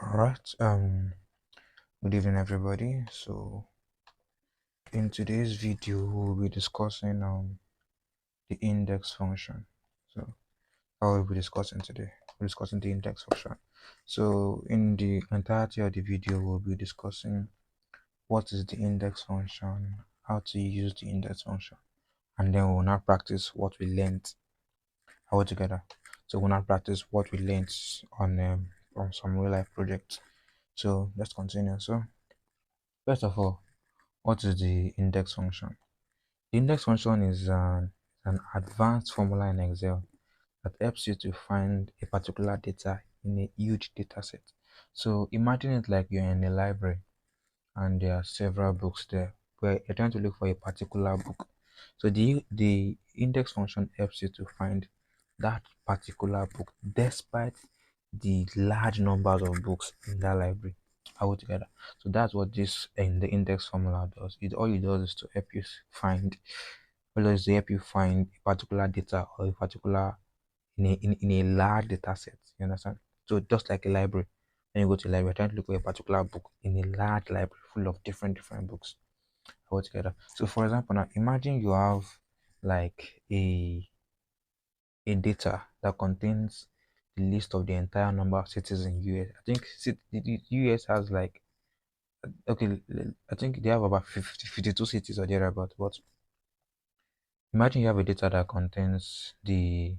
All right. Good evening, everybody. So, in today's video, we'll be discussing the index function. So, how will we be discussing today? We're discussing the index function. So, in the entirety of the video, we'll be discussing what is the index function, how to use the index function, and then we'll now practice what we learned all together. So, we'll now practice what we learned on some real life projects. So, let's continue. So, first of all, what is the index function? The index function is an advanced formula in Excel that helps you to find a particular data in a huge data set. So imagine it like you're in a library and there are several books there where you're trying to look for a particular book. So the index function helps you to find that particular book despite the large numbers of books in that library altogether. So that's what this in the index formula does. It all it does is to help you find, all it does is to help you find a particular data or a particular in a large data set. You understand? So just like a library, when you go to a library, trying to look for a particular book in a large library full of different books altogether. So for example, now imagine you have like a data that contains the list of the entire number of cities in US. I think the US has like, okay, I think they have about 52 cities or thereabout. But imagine you have a data that contains the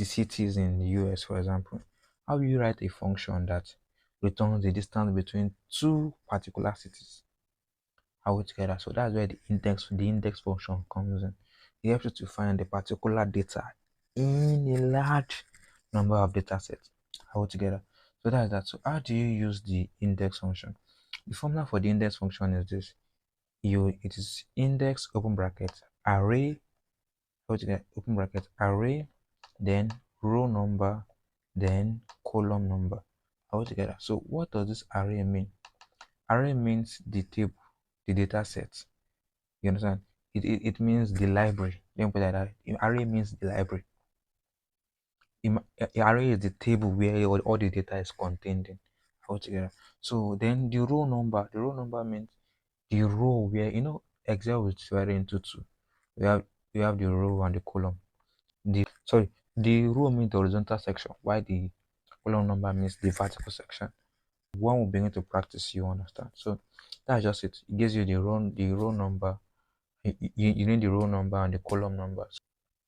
cities in the US, for example. How will you write a function that returns the distance between two particular cities altogether? So that's where the index function comes in. It helps you to find the particular data in a large number of data sets altogether. So that's that. So how do you use the index function? The formula for the index function is this. It is index open bracket array altogether open bracket array, then row number, then column number altogether. So what does this array mean? Array means the table, the data set. You understand? It means the library. Let me put it like that. Array means the library. Array is the table where all the data is contained in altogether. So then the row number means the row where Excel is divided into two. We have the row and the column. The row means the horizontal section, while the column number means the vertical section. One will begin to practice, you understand. So that's just it. It gives you the row number. You need the row number and the column numbers.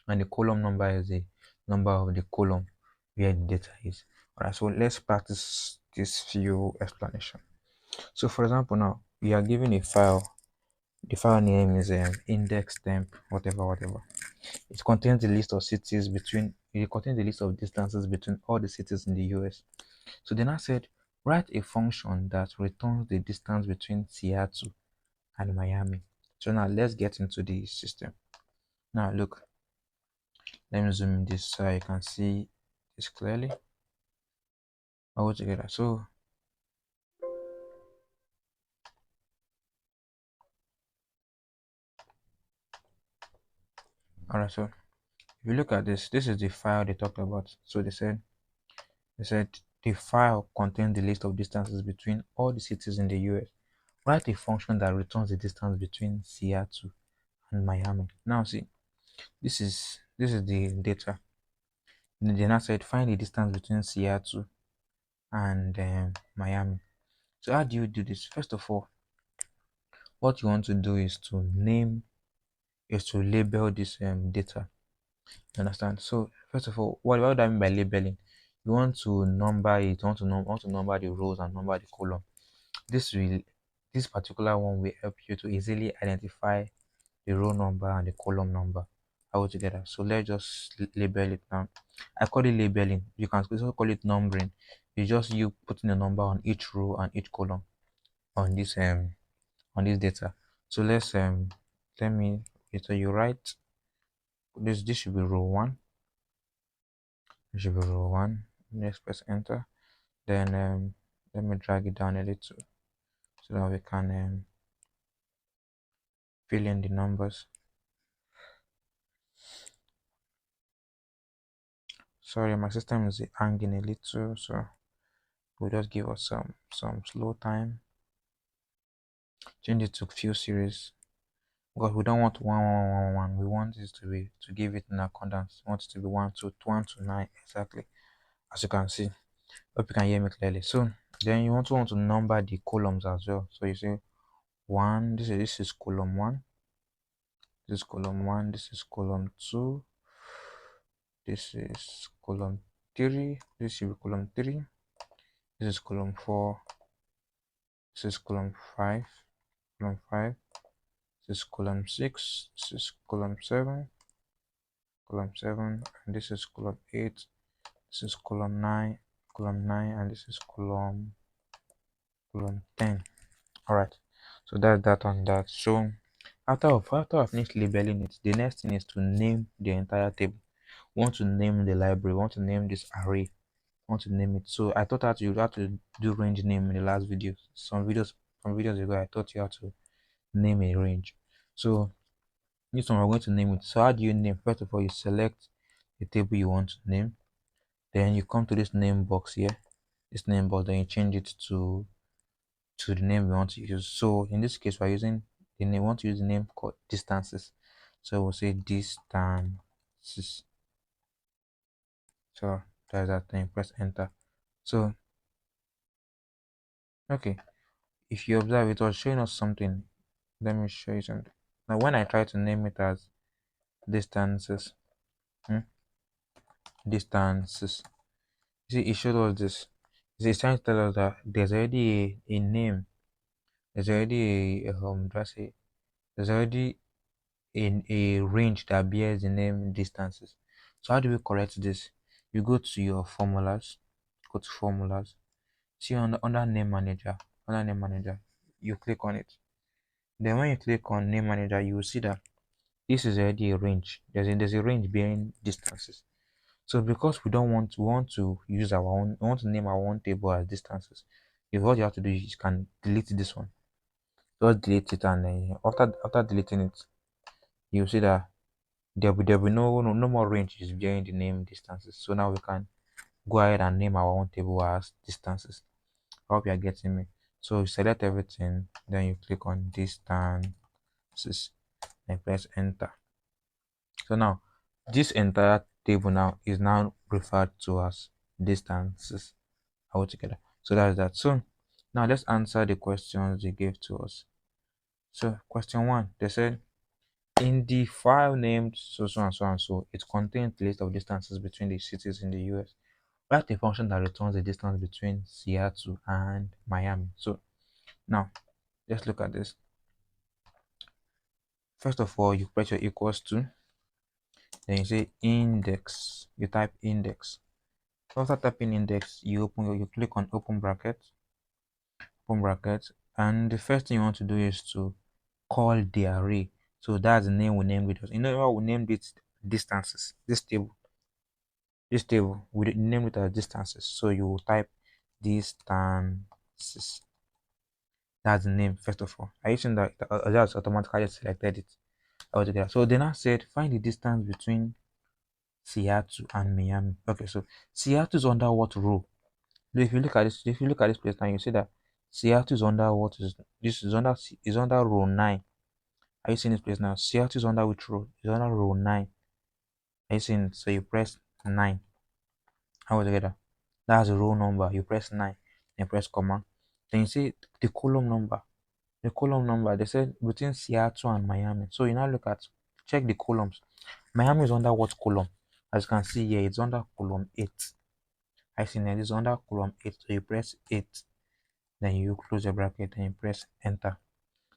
And the column number is the number of the column where the data is. Alright, so let's practice this few explanation. So for example, now we are given a file. The file name is index temp whatever. It contains the list of cities between. It contains the list of distances between all the cities in the US. So then I said, write a function that returns the distance between Seattle and Miami. So now let's get into the system. Now look, let me zoom in this so you can see this clearly. All together. So alright, so if you look at this is the file they talked about. So they said the file contains the list of distances between all the cities in the US. Write a function that returns the distance between Seattle and Miami. Now see, this is the data. They now said find the distance between Seattle and Miami. So how do you do this? First of all, what you want to do is to label this data. You understand? So first of all, what do I mean by labeling? You want to number it. You want to number the rows and number the column. This particular one will help you to easily identify the row number and the column number altogether. So let's just label it now. I call it labeling. You can also call it numbering. It's just you putting a number on each row and each column on this data. So let me so you write this should be row one. This should be row one. Next press enter. Then let me drag it down a little so that we can fill in the numbers. Sorry, my system is hanging a little, so We'll just give us some slow time. Change it to few series because we don't want 1 1 1 1 1. We want it to be to give it in accordance. We want it to be 1 to 9 exactly, as you can see. Hope you can hear me clearly. So then you want to number the columns as well. So you say one. This is column one. This is column one. This is column two. This is column three. This should be column three. This is column four. This is column five. Column five. This is column six. This is column seven. Column seven. And this is column eight. This is column nine. Column nine. And this is column 10. All right. So that's that on that. So after I finish labeling it, the next thing is to name the entire table. We want to name the library. We want to name this array. We want to name it. So I thought that you had to do range name in the last video. Some videos ago, I taught you how to name a range. So this one we're going to name it. So how do you name? First of all, you select the table you want to name. Then you come to this name box here. This name box. Then you change it to the name we want to use. So in this case, we're using the name. We want to use the name called distances. So we'll say distances. So that's that thing. Press enter. So okay, if you observe, it was showing us something. Let me show you something. Now when I try to name it as distances, distances, you see it showed us this. You see, it's trying to tell us that there's already a name. There's already there's already in a range that bears the name distances. So how do we correct this? You go to your formulas, go to formulas, see under name manager, you click on it. Then when you click on name manager, you will see that this is already a range. There's a range bearing distances. So because we want to use our own, we want to name our own table as distances. If what you have to do is you can delete this one. Just delete it, and then after deleting it, you'll see that there'll be no more ranges bearing the name distances. So now we can go ahead and name our own table as distances. I hope you are getting me. So you select everything, then you click on distances and press enter. So now this entire table now is now referred to as distances altogether. So that's that. So now let's answer the questions they gave to us. So question one, they said in the file named so and so and so, it contains the list of distances between the cities in the US. Write a function that returns the distance between Seattle and Miami. So now let's look at this. First of all, you press your equals to, then you say index. You type index. After typing index, you click on open bracket, and the first thing you want to do is to call the array. So that's the name we named it. You know how we named it distances. This table we name it as distances. So you will type distances. That's the name first of all. I assume that that's automatically selected it altogether. So then I said find the distance between Seattle and Miami. Okay, so Seattle is under what row? If you look at this place now, you see that Seattle is under is under row 9. Are you seeing this place now? Seattle is under which row? It's under row 9. Are you seeing it? So you press 9 altogether. That's the row number. You press 9 and press comma. Then you see the column number. The column number, they said between Seattle and Miami. So you now check the columns. Miami is under what column? As you can see here, it's under column 8. I see now it's under column 8. So you press 8. Then you close the bracket and you press enter.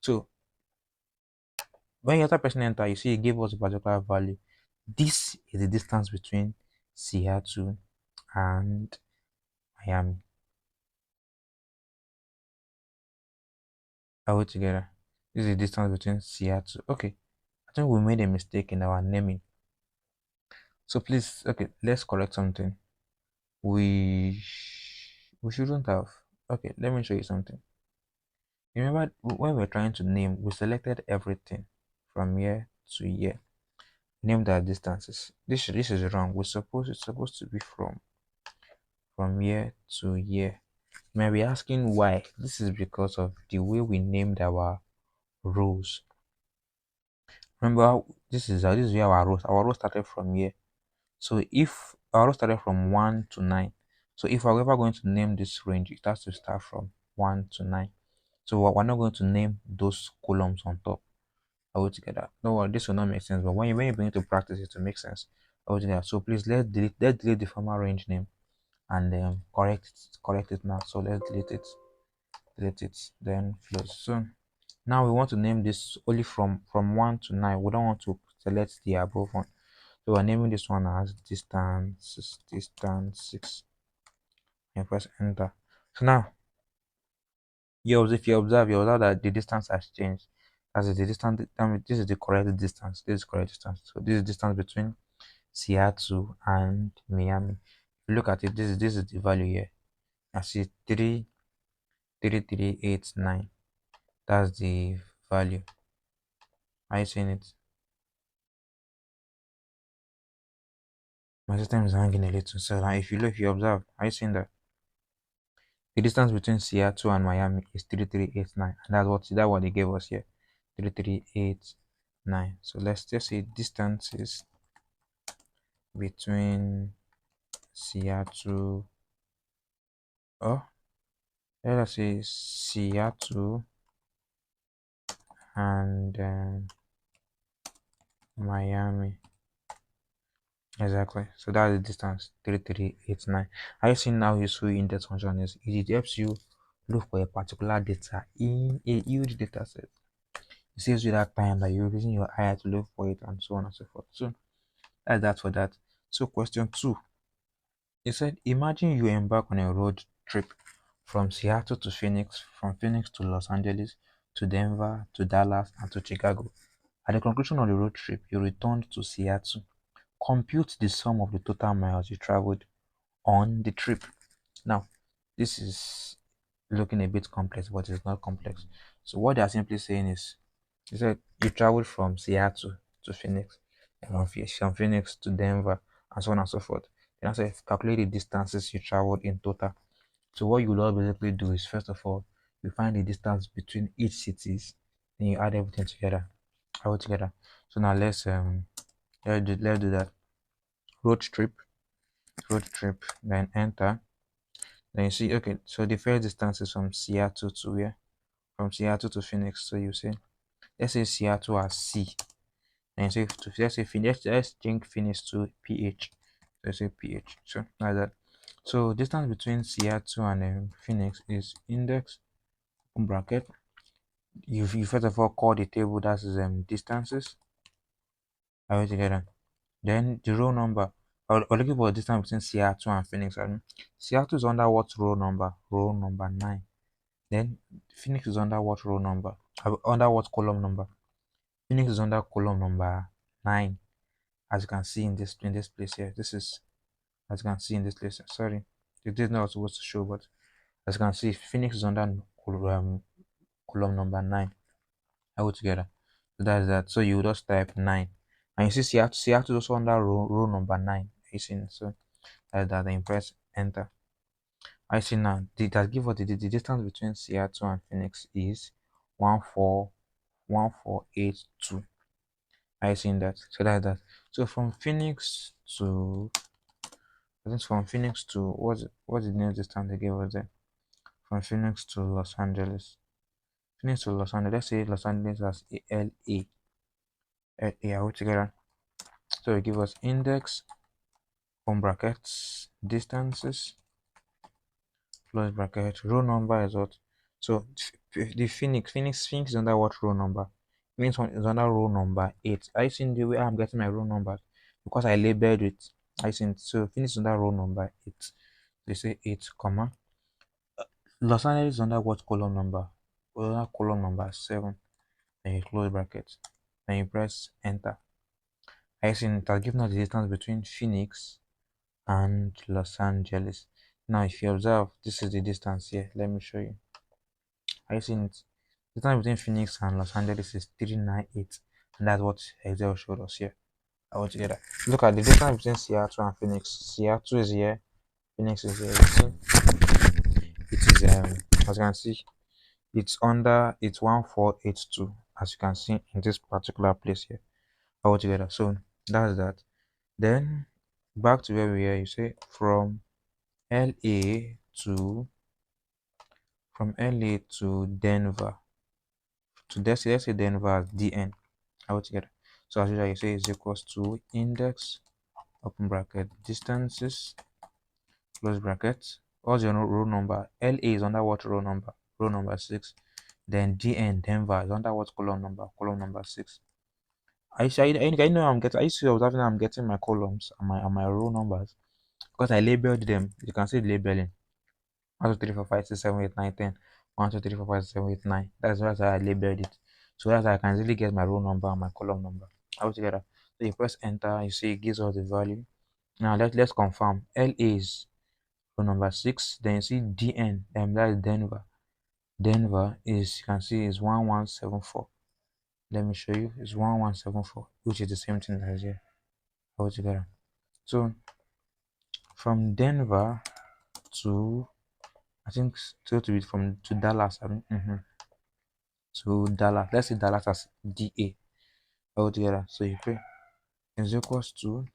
So when you start pressing enter, you see it gave us a particular value. This is the distance between Seattle and Miami. Are we together? This is the distance between Seattle. Okay, I think we made a mistake in our naming. So please, okay, let's correct something. We shouldn't have. Okay, let me show you something. You remember when we were trying to name, we selected everything from here to here. Name the distances. This is wrong. It's supposed to be from here to here. You may be asking why. This is because of the way we named our rows. Remember, this is where our row started from here. So if our row started from 1 to 9, so if we're ever going to name this range, it has to start from 1 to 9. So we're not going to name those columns on top altogether. No, this will not make sense. But when you begin to practice it, to make sense altogether. So please let's delete the former range name and correct it now. So let's delete it, then close. So now we want to name this only from 1 to 9. We don't want to select the above one. So we're naming this one as distance 6 and press enter. So now if you observe that the distance has changed. As the distance, this is the correct distance. This is correct distance. So this is distance between Seattle and Miami. If you look at it, this is the value here. I see 33389. That's the value. Are you seeing it? My system is hanging a little. So now if you observe, are you seeing that? The distance between Seattle and Miami is 3389, and that's what they gave us here. 3389. So let's just say distances between Seattle, oh, let us say Seattle and Miami. Exactly. So that's the distance, 3389. Are you seeing now useful index function is? It helps you look for a particular data in a huge data set. It saves you that time that you're using your eye to look for it and so on and so forth. So that's that for that. So question 2. It said, imagine you embark on a road trip from Seattle to Phoenix, from Phoenix to Los Angeles, to Denver, to Dallas, and to Chicago. At the conclusion of the road trip, you returned to Seattle. Compute the sum of the total miles you traveled on the trip. Now, this is looking a bit complex, but it's not complex. So what they are simply saying is, you said you traveled from Seattle to Phoenix, and from Phoenix to Denver, and so on and so forth. Then I said calculate the distances you traveled in total. So what you will all basically do is, first of all, you find the distance between each cities, then you add everything together, all together. So now let's do that. Road trip, then enter. Then you see, okay, so the first distance is from Seattle to where? From Seattle to Phoenix. So you say, let's say Seattle as C. And so let's change Phoenix to PH. So you say PH. So like that. So distance between Seattle and Phoenix is index bracket. You first of all call the table that is distances. Are we together? Then the row number. We're looking for the distance between Seattle and Phoenix. Seattle is under what row number? Row number 9. Then Phoenix is under what row number? Under what column number? Phoenix is under column number 9. As you can see in this place here. This is, as you can see in this place. Sorry, it is not supposed to show, but as you can see, Phoenix is under column number 9. All together. So that's that. So you just type 9. And you see Seattle is also under row number 9. You see, so that's that. Then press enter. I see now. That give us the distance between Seattle and Phoenix is 1482. I seen that. So that's that. So from Phoenix to, I think from Phoenix to what's the nearest distance they gave us there? From Phoenix to Los Angeles. Phoenix to Los Angeles. Let's say Los Angeles as LA. LA all together. So it give us index on brackets distances close bracket row number is what. So the Phoenix is under what row number? Phoenix one is under row number 8. I seen the way I'm getting my row numbers because I labeled it. I seen, so Phoenix is under row number 8. They say 8 comma Los Angeles is under what column number? Under column number 7. Then you close bracket. Then you press enter. I seen it has given us the distance between Phoenix and Los Angeles. Now if you observe, this is the distance here. Let me show you. I seen it. The distance between Phoenix and Los Angeles is 398, and that's what Excel showed us here. All together. Look at the distance between Seattle and Phoenix. Seattle is here, Phoenix is here. You see? it is as you can see, it's 1482, as you can see in this particular place here altogether. So that's that. Then back to where we are, you say to from LA to Denver to let's say Denver as DN altogether. So as usual, you say is equals to index open bracket distances close bracket. What's your row number? LA is under what row number? Row number 6. Then DN Denver is under what column number? Column number 6. I know I'm getting. I used to observing I'm getting my columns and my row numbers because I labeled them. You can see the labeling. 1, 2, 3, 4, 5, 6, 7, 8, 9, 10. 1, 2, 3, 4, 5, 6, 7, 8, 9. That's how I labeled it. So that's how I can easily get my row number and my column number all together. So you press enter, you see it gives us the value. Now let's confirm. LA is row number 6. Then you see DN, that is Denver. Denver is, you can see, is 1174. Let me show you. It's 1174, which is the same thing as here all together. So from Denver to, I think, still to be from to Dallas. To Dallas. Let's say Dallas as DA altogether. So you pay is equals to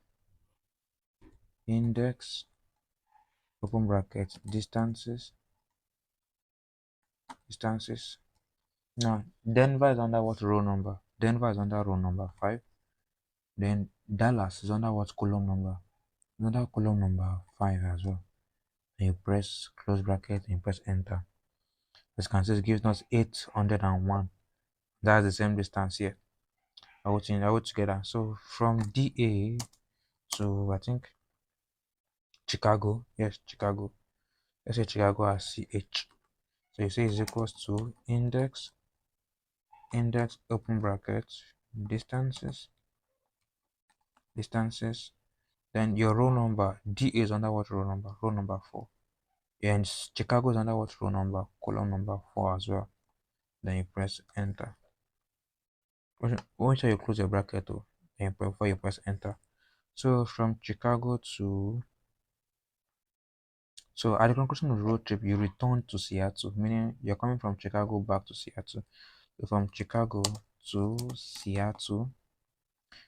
index open bracket distances. Now Denver is under what row number? Denver is under row number 5. Then Dallas is under what column number? Another column number 5 as well. And you press close bracket and you press enter. As you can see, it gives us 801. That's the same distance here. I will change together. So from DA to, I think, Chicago. Yes, Chicago. Let's say Chicago as CH. So you say is equals to index open bracket distances. Then your row number DA is under what row number? Row number 4. And Chicago is under what row number? Column number 4 as well. Then you press enter. Make sure you close your bracket though, and before you press enter. So from Chicago to, so at the conclusion of the road trip, you return to Seattle, meaning you're coming from Chicago back to Seattle. So from Chicago to Seattle,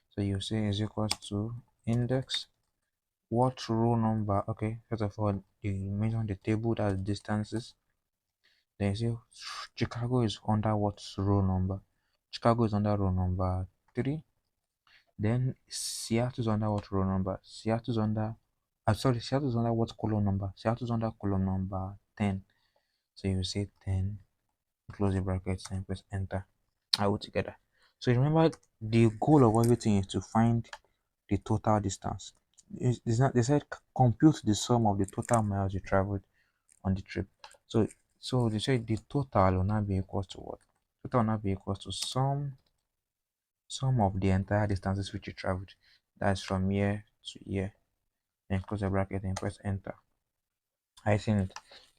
so you say is equals to index what row number. Okay, first of all, you mention the table that's distances. Then you say Chicago is under what row number? Chicago is under row number 3. Then Seattle's under what row number? Seattle's under what column number? Seattle's under column number 10. So you say 10, close the brackets and press enter. All together. So remember, the goal of everything is to find the total distance. It's not, they said compute the sum of the total miles you traveled on the trip. So they said the total will not be equal to what? Total will not be equal to sum of the entire distances which you traveled. That's from here to here. Then close the bracket and press enter. I think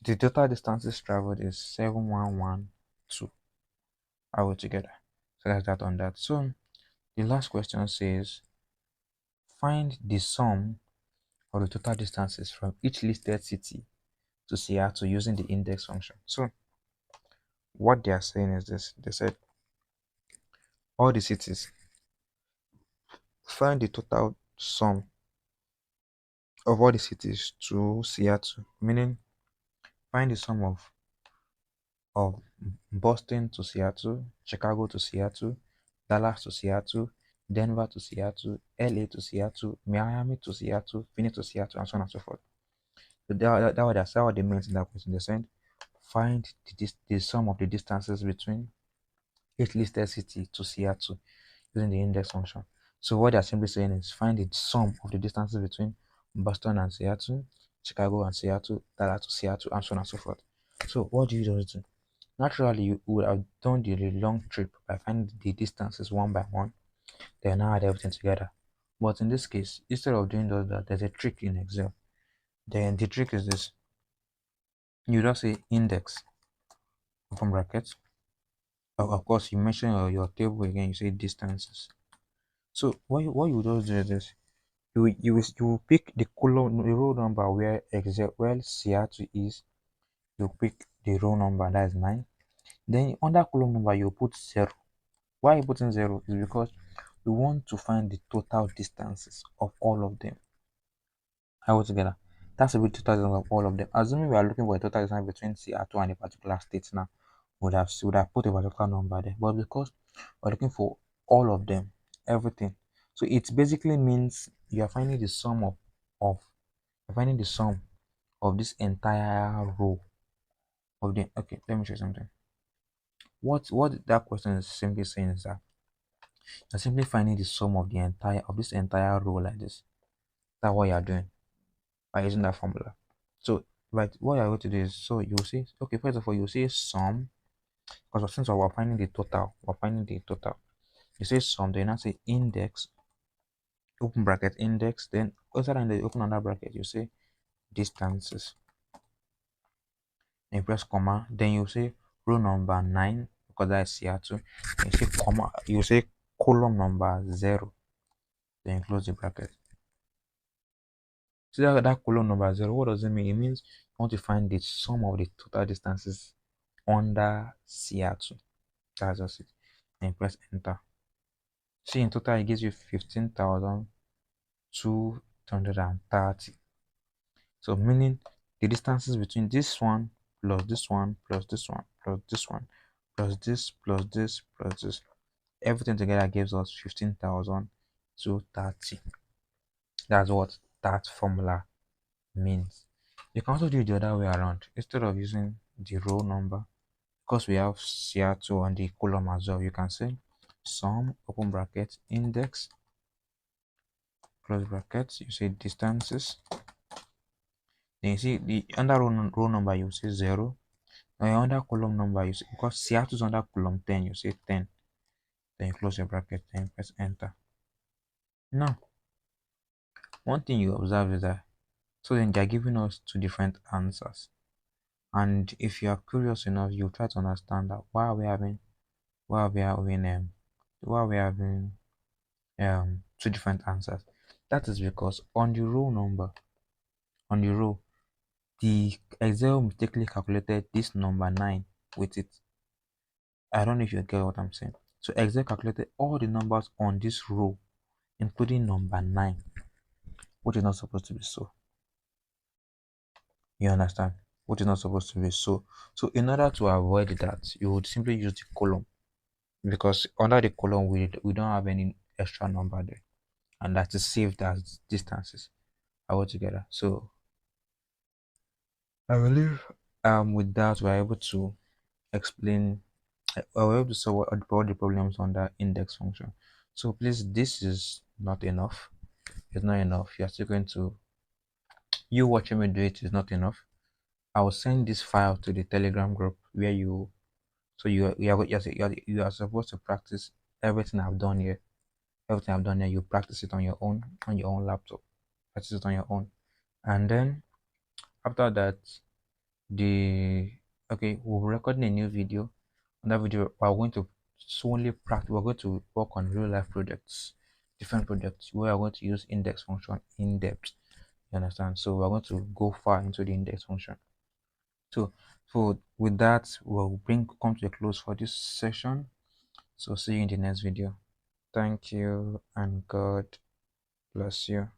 the total distances traveled is 7112 altogether. So that's that on that. So the last question says find the sum of the total distances from each listed city to Seattle using the index function. So what they are saying is this. They said all the cities, find the total sum of all the cities to Seattle, meaning find the sum of Boston to Seattle, Chicago to Seattle, Dallas to Seattle, Denver to Seattle, LA to Seattle, Miami to Seattle, Phoenix to Seattle, and so on and so forth. So that's what they meant in that question. They said find the sum of the distances between each listed city to Seattle using the index function. So what they're simply saying is find the sum of the distances between Boston and Seattle, Chicago and Seattle, Dallas to Seattle, and so on and so forth. So what do you just do? Naturally, you would have done the long trip by finding the distances one by one, then now add everything together. But in this case, instead of doing that, there's a trick in Excel. Then the trick is this. You just say index, open brackets. Of course, you mention your table again, you say distances. So what you just do is this. You will pick the column, the row number where Seattle is. you pick the row number, that is 9. Then under column number, you put 0. Why you putting 0 is because we want to find the total distances of all of them all together. That's a bit total distance of all of them. Assuming we are looking for a total distance between CR2 and a particular state now, would have put a particular number there. But because we're looking for all of them, everything. So it basically means you are finding the sum of you're finding the sum of this entire row of them. Okay, let me show you something. What that question is simply saying is that you're simply finding the sum of this entire row like this. That's what you're doing by using that formula. So, but what you're going to do is, so you'll see, okay, first of all, you'll see sum, because since we're finding the total, You say sum, then I say index, open bracket index, then outside and the open under bracket, you say distances, then you press comma, then you say row number 9, because that's CR2, you say comma, you say column number 0, then you close the bracket. See that column number 0, what does it mean? It means you want to find the sum of the total distances under CR2. That's just it. And press enter. See, in total, it gives you 15,230. So, meaning the distances between this one plus this one plus this one plus this one plus this plus this plus this, everything together gives us 15,230. That's what that formula means. You can also do it the other way around. Instead of using the row number, because we have CR2 on the column as well, you can say sum, open bracket, index, close brackets, you say distances. Then you see the under row number, you say 0. Now under column number, you say, because CR2 is under column 10, you say 10. Then you close your bracket, then press enter. Now, one thing you observe is that, so then they're giving us two different answers. And if you are curious enough, you try to understand that why are we having why are we having two different answers. That is because on the row number, on the row, the Excel mistakenly calculated this number 9 with it. I don't know if you get what I'm saying. So Excel calculated all the numbers on this row, including number 9, which is not supposed to be so. You understand? Which is not supposed to be so. So in order to avoid that, you would simply use the column, because under the column we don't have any extra number there, and that is saved as distances altogether. So I believe with that we're able to explain we're able to solve all the problems under index function. So please, this is not enough. It's not enough. You're still going to, you watching me do it is not enough. I will send this file to the Telegram group where you are supposed to practice everything I've done here. Everything I've done here, you practice it on your own laptop. Practice it on your own. And then after that, we'll be recording a new video. On that video, we're going to solely practice, we're going to work on real life projects, different projects where we're going to use index function in depth. You understand? So we're going to go far into the index function. So with that, we'll come to a close for this session. So see you in the next video. Thank you and God bless you.